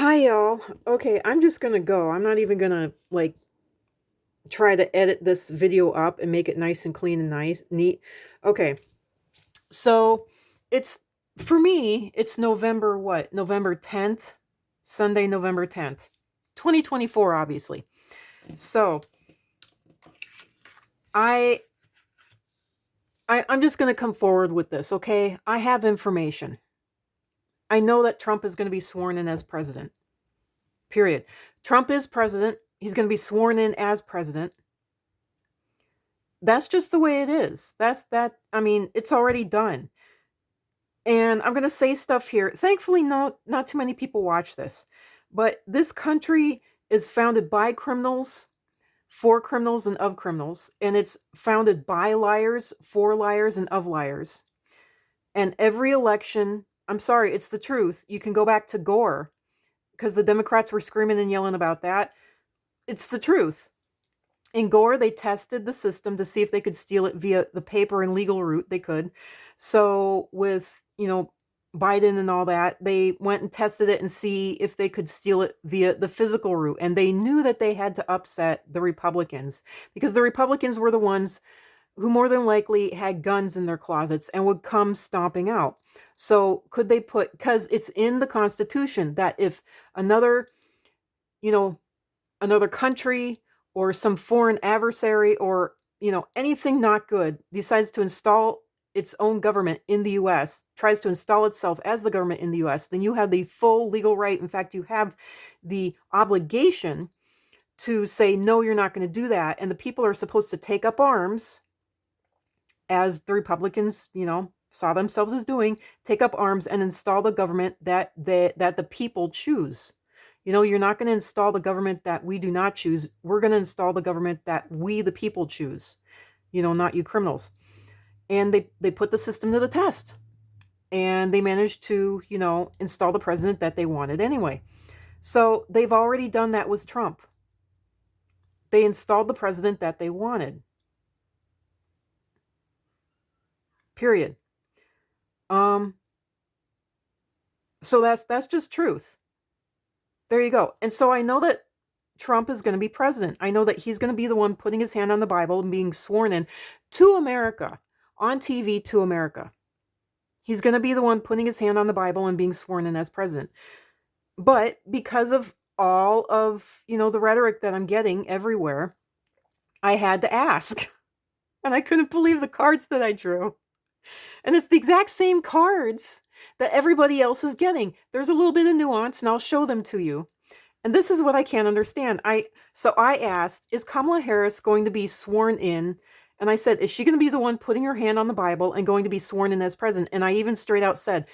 Hi, y'all. Okay, I'm just gonna go. I'm not even gonna like try to edit this video up and make it nice and clean and nice, neat. Okay, so it's for me, it's November what? November 10th, Sunday, November 10th, 2024, obviously. So I, I'm just gonna come forward with this, okay? I have information. I know that Trump is gonna be sworn in as president. Period. Trump is president. He's gonna be sworn in as president. That's just the way it is. I mean, it's already done. And I'm going to say stuff here. Thankfully, not too many people watch this. But this country is founded by criminals, for criminals, and of criminals. And it's founded by liars, for liars, and of liars. And every election, I'm sorry, it's the truth. You can go back to Gore because the Democrats were screaming and yelling about that. It's the truth. In Gore, they tested the system to see if they could steal it via the paper and legal route. They could. So with, Biden and all that, they went and tested it and see if they could steal it via the physical route. And they knew that they had to upset the Republicans because the Republicans were the ones who more than likely had guns in their closets and would come stomping out. So could they because it's in the Constitution that if another, you know, another country or some foreign adversary or anything not good decides to install its own government in the US, tries to install itself as the government in the US, then you have the full legal right. In fact, you have the obligation to say, no, you're not going to do that. And the people are supposed to take up arms, as the Republicans, saw themselves as doing, take up arms and install the government that the people choose. You're not going to install the government that we do not choose. We're going to install the government that we, the people, choose, not you criminals. And they put the system to the test. And they managed to, install the president that they wanted anyway. So they've already done that with Trump. They installed the president that they wanted. Period. So that's just truth. There you go. And so I know that Trump is going to be president. I know that he's going to be the one putting his hand on the Bible and being sworn in to America, on TV to America. He's going to be the one putting his hand on the Bible and being sworn in as president. But because of all of, the rhetoric that I'm getting everywhere, I had to ask. And I couldn't believe the cards that I drew. And it's the exact same cards that everybody else is getting. There's a little bit of nuance, and I'll show them to you. And this is what I can't understand. So I asked, is Kamala Harris going to be sworn in? And I said, is she going to be the one putting her hand on the Bible and going to be sworn in as president? And I even straight out said,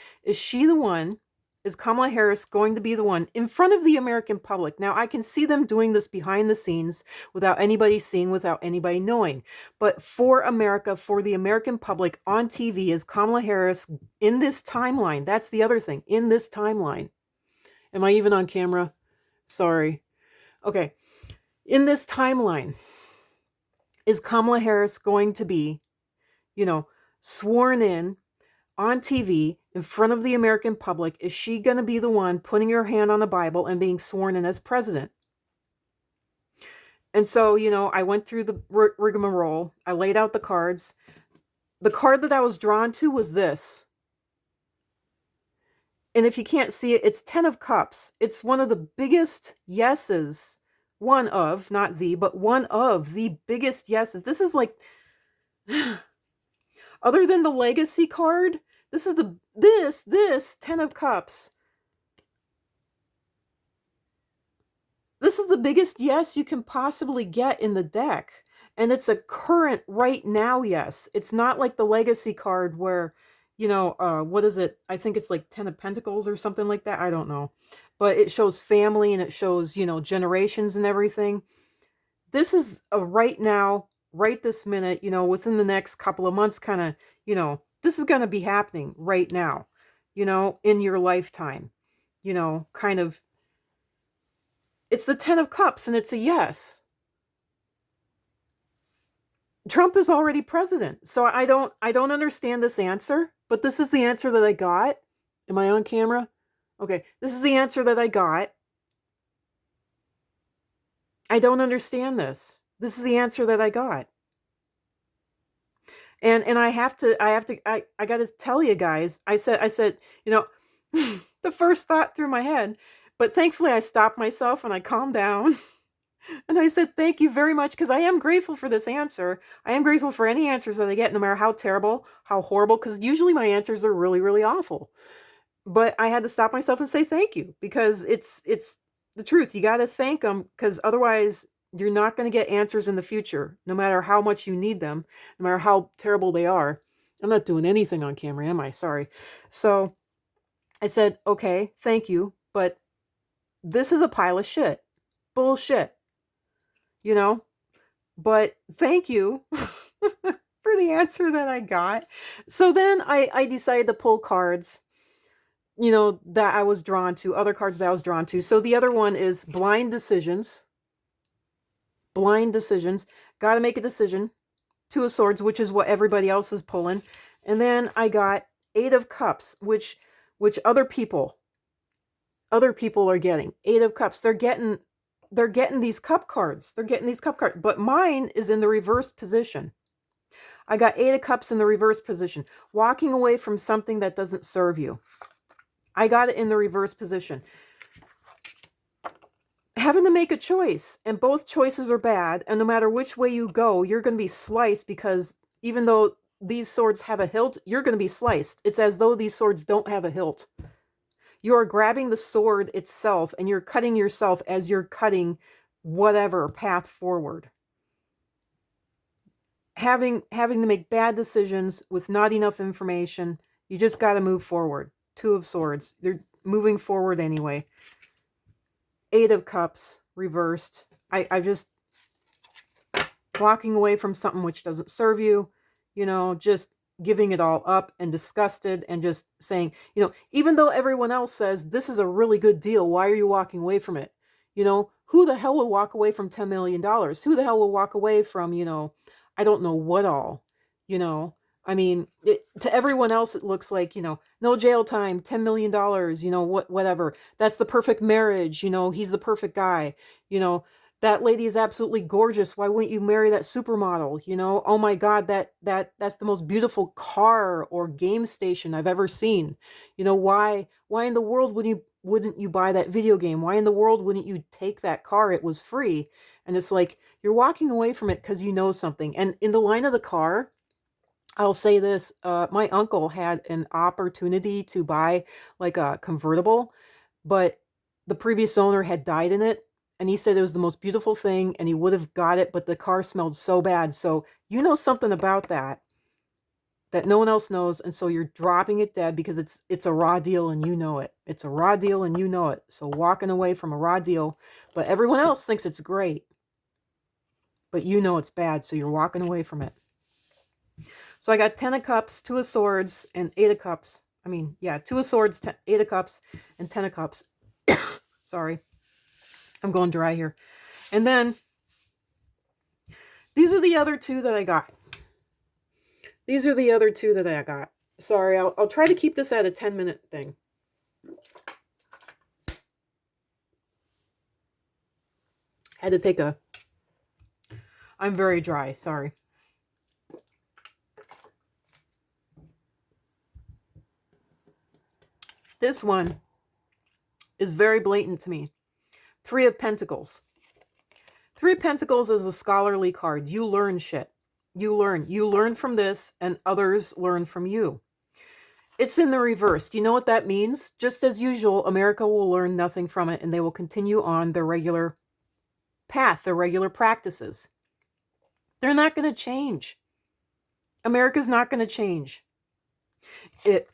is Kamala Harris going to be the one in front of the American public? Now, I can see them doing this behind the scenes without anybody seeing, without anybody knowing. But for America, for the American public on TV, is Kamala Harris in this timeline? That's the other thing, in this timeline. Am I even on camera? Sorry. Okay. In this timeline, is Kamala Harris going to be, sworn in on TV in front of the American public? Is she going to be the one putting her hand on the Bible and being sworn in as president? And so, I went through the rigmarole. I laid out the cards. The card that I was drawn to was this. And if you can't see it, it's 10 of Cups. It's one of the biggest yeses. One of, not the, but one of the biggest yeses. This is like, other than the legacy card, this is this 10 of Cups. This is the biggest yes you can possibly get in the deck. And it's a current right now yes. It's not like the legacy card where, what is it? I think it's like 10 of Pentacles or something like that. I don't know. But it shows family and it shows, generations and everything. This is a right now, right this minute, within the next couple of months kind of, this is going to be happening right now, in your lifetime, kind of. It's the 10 of Cups and it's a yes. Trump is already president. So I don't understand this answer, but this is the answer that I got. Am I on camera? Okay. This is the answer that I got. I don't understand this. This is the answer that I got. And I got to tell you guys. I said, you know, the first thought through my head, but thankfully I stopped myself and I calmed down. And I said, thank you very much, because I am grateful for this answer. I am grateful for any answers that I get, no matter how terrible, how horrible, because usually my answers are really, really awful. But I had to stop myself and say thank you, because it's the truth. You got to thank them, because otherwise you're not going to get answers in the future, no matter how much you need them, no matter how terrible they are. I'm not doing anything on camera, am I? Sorry. So I said, okay, thank you, but this is a pile of shit. Bullshit, you know? But thank you for the answer that I got. So then I decided to pull cards, that I was drawn to, other cards that I was drawn to. So the other one is blind decisions. Blind decisions. Got to make a decision. Two of Swords, which is what everybody else is pulling. And then I got Eight of Cups, which other people are getting. Eight of Cups. They're getting these cup cards. But mine is in the reverse position. I got Eight of Cups in the reverse position. Walking away from something that doesn't serve you. I got it in the reverse position. Having to make a choice, and both choices are bad, and no matter which way you go, you're going to be sliced, because even though these swords have a hilt, you're going to be sliced. It's as though these swords don't have a hilt. You are grabbing the sword itself, and you're cutting yourself as you're cutting whatever path forward. Having to make bad decisions with not enough information, you just got to move forward. Two of Swords. They're moving forward anyway. Eight of Cups reversed. I just walking away from something which doesn't serve you, just giving it all up and disgusted, and just saying, even though everyone else says this is a really good deal, why are you walking away from it? Who the hell will walk away from $10 million? Who the hell will walk away from, I don't know what all, you know? I mean, to everyone else, it looks like, no jail time, $10 million, whatever. That's the perfect marriage. He's the perfect guy. That lady is absolutely gorgeous. Why wouldn't you marry that supermodel? Oh my God, that's the most beautiful car or game station I've ever seen. Why in the world wouldn't you buy that video game? Why in the world wouldn't you take that car? It was free. And it's like, you're walking away from it because you know something. And in the line of the car, I'll say this, my uncle had an opportunity to buy like a convertible, but the previous owner had died in it. And he said it was the most beautiful thing and he would have got it, but the car smelled so bad. So you know something about that no one else knows. And so you're dropping it dead because it's a raw deal and you know it. It's a raw deal and you know it. So walking away from a raw deal, but everyone else thinks it's great, but you know it's bad. So you're walking away from it. So I got 10 of Cups, 2 of Swords, and 8 of Cups. I mean, yeah, 2 of Swords, 8 of Cups, and 10 of Cups. Sorry. I'm going dry here. And then, these are the other two that I got. Sorry, I'll try to keep this at a 10-minute thing. Had to take I'm very dry, sorry. This one is very blatant to me. 3 of Pentacles. 3 of Pentacles is a scholarly card. You learn shit. You learn from this, and others learn from you. It's in the reverse. Do you know what that means? Just as usual, America will learn nothing from it, and they will continue on their regular path, their regular practices. They're not going to change. America's not going to change. It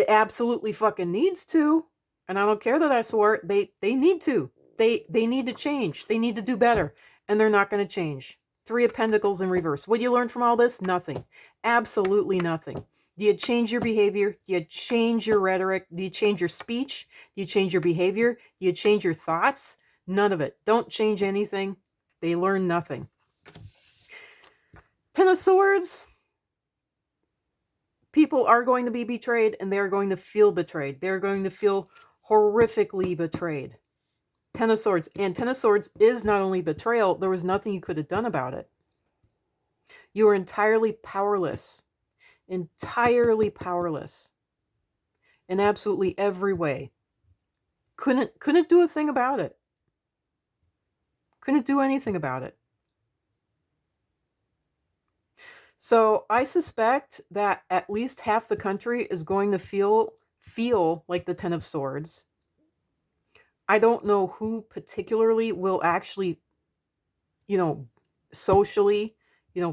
absolutely fucking needs to, and I don't care that I swore. They need to. They need to change. They need to do better, and they're not going to change. 3 of Pentacles in reverse. What do you learn from all this? Nothing. Absolutely nothing. Do you change your behavior? Do you change your rhetoric? Do you change your speech? Do you change your behavior? Do you change your thoughts? None of it. Don't change anything. They learn nothing. 10 of Swords. People are going to be betrayed, and they're going to feel betrayed. They're going to feel horrifically betrayed. Ten of Swords. And Ten of Swords is not only betrayal, there was nothing you could have done about it. You were entirely powerless. Entirely powerless. In absolutely every way. Couldn't do a thing about it. Couldn't do anything about it. So I suspect that at least half the country is going to feel like the Ten of Swords. I don't know who particularly will actually, you know, socially,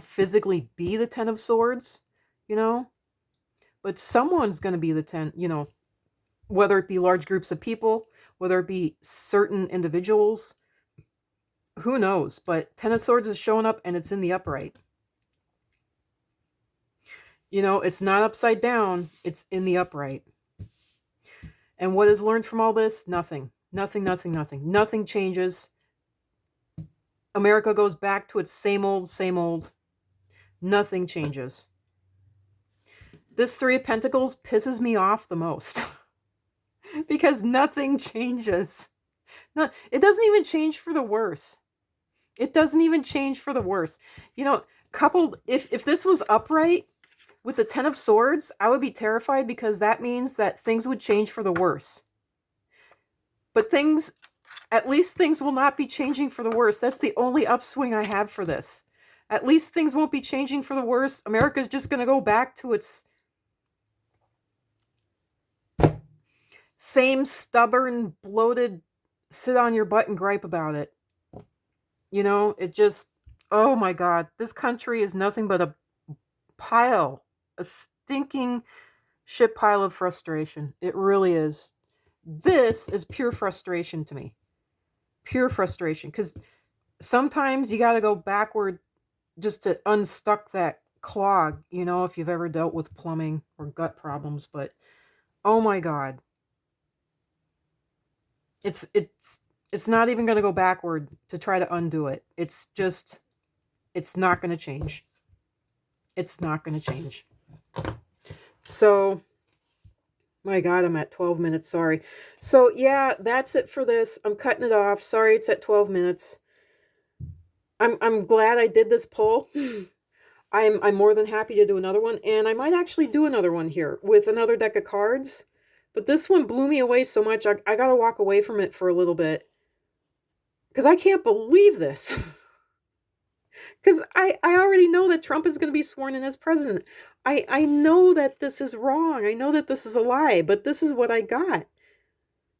physically be the Ten of Swords, you know, but someone's going to be the 10, whether it be large groups of people, whether it be certain individuals, who knows? But Ten of Swords is showing up and it's in the upright. It's not upside down, it's in the upright. And what is learned from all this? Nothing. Nothing, nothing, nothing. Nothing changes. America goes back to its same old, same old. Nothing changes. This Three of Pentacles pisses me off the most because nothing changes. It doesn't even change for the worse. It doesn't even change for the worse. Coupled, if this was upright with the Ten of Swords, I would be terrified because that means that things would change for the worse. But at least things will not be changing for the worse. That's the only upswing I have for this. At least things won't be changing for the worse. America's just going to go back to its same stubborn, bloated, sit on your butt and gripe about it. It just, oh my God, this country is nothing but a stinking shit pile of frustration. It really is. This is pure frustration to me. Pure frustration. Because sometimes you got to go backward just to unstuck that clog, if you've ever dealt with plumbing or gut problems. But, oh my God. It's not even going to go backward to try to undo it. It's not going to change. It's not going to change. So, my God, I'm at 12 minutes. Sorry. So, yeah, that's it for this. I'm cutting it off. Sorry, it's at 12 minutes. I'm glad I did this poll. I'm more than happy to do another one, and I might actually do another one here with another deck of cards. But this one blew me away so much, I got to walk away from it for a little bit. Because I can't believe this. Because I already know that Trump is going to be sworn in as president. I know that this is wrong. I know that this is a lie, but this is what I got.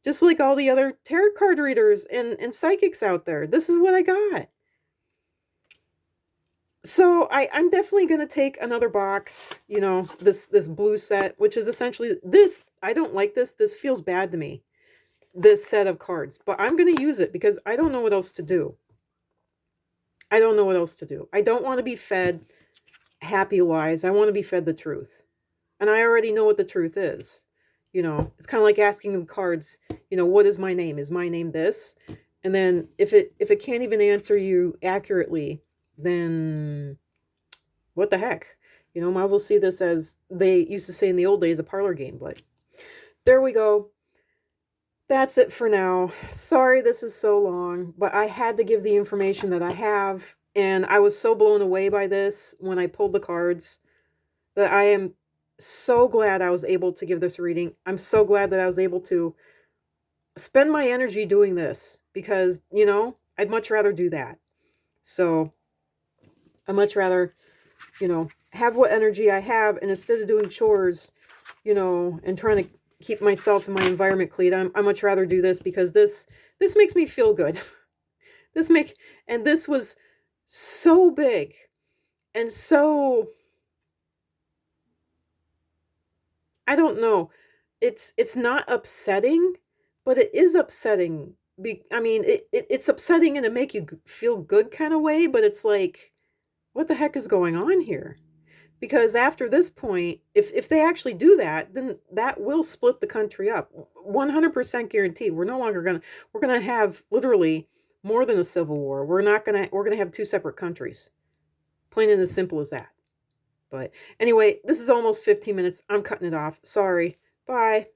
Just like all the other tarot card readers and psychics out there. This is what I got. So I'm definitely going to take another box, this blue set, which is essentially this. I don't like this. This feels bad to me, this set of cards. But I'm going to use it because I don't know what else to do. I don't know what else to do. I don't want to be fed happy lies. I want to be fed the truth. And I already know what the truth is. It's kind of like asking the cards, what is my name? Is my name this? And then if it can't even answer you accurately, then what the heck? Might as well see this as they used to say in the old days, a parlor game. But there we go. That's it for now. Sorry this is so long, but I had to give the information that I have. And I was so blown away by this when I pulled the cards that I am so glad I was able to give this reading. I'm so glad that I was able to spend my energy doing this because, I'd much rather do that. So I'd much rather, have what energy I have, and instead of doing chores, and trying to keep myself and my environment clean, I much rather do this because this makes me feel good. And this was so big and so, I don't know. It's not upsetting, but it is upsetting. It's upsetting in a make you feel good kind of way, but it's like, what the heck is going on here? Because after this point, if they actually do that, then that will split the country up. 100% guaranteed. We're going to have literally more than a civil war. We're going to have two separate countries. Plain and as simple as that. But anyway, this is almost 15 minutes. I'm cutting it off. Sorry. Bye.